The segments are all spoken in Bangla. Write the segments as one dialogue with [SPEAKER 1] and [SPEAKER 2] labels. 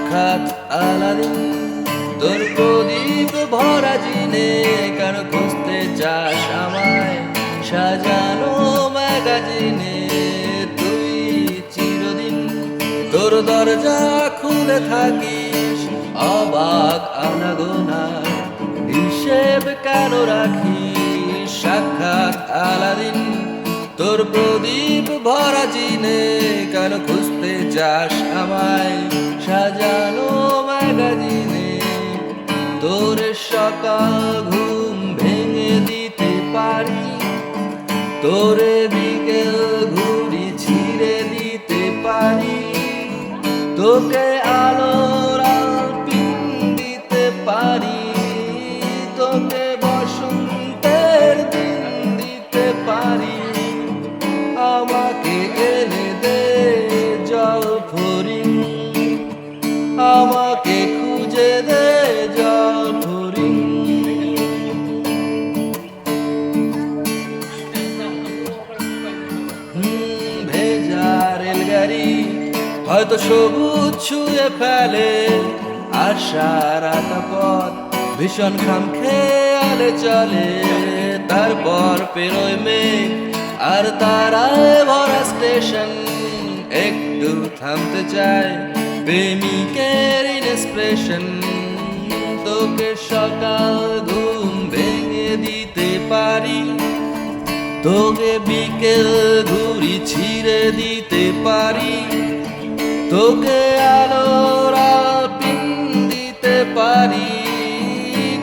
[SPEAKER 1] সাক্ষাৎ আলাদিন। তোর প্রদীপ ভরা জিনে কেন খুঁজতে চাস আমায় সাজানো ম্যাগাজিনে? তুই চিরদিন তোর দরজা খুলে থাকিস, অবাক আনাগোনার হিসেব কেন রাখিস? সাক্ষাৎ আলাদিন, তোর প্রদীপ ভরা জিনে কেন খুঁজতে চাস আমায় সাজানো ম্যাগাজিনে? তোর সকাল ঘুম ভেঙে দিতে পারি, তোরে বিকেল ঘুড়ি ছিঁড়ে দিতে পারি, তোকে আলোর আলপিন দিতে পারি, তোকে বসন্তের দিন দিতে পারি। আমাকে এনে দে জল ফরিং, আমাকে খুঁজে দে জল ফরিং। ভেজা রেলগাড়ি হয়তো সবুজ ছুঁয়ে ফেলে, আশার আটা পথ ভীষণ খামখেয়ালে চলে। তারপর পেরোয় মেঘ আর তারায় ভরা স্টেশন, একটু থামতে চায় প্রেমিকের ইনস্পিরেশন। তোকে সকাল ঘুম ভেঙে দিতে পারি, তোকে বিকেল ঘুড়ি ছিঁড়ে দিতে পারি, তোকে আলোর আলপিন দিতে পারি,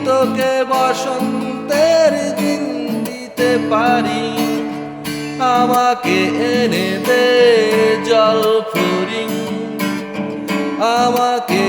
[SPEAKER 1] তোকে বসন্তের দিন দিতে পারি। আমাকে এনে দে জল ফরিং, আমাকে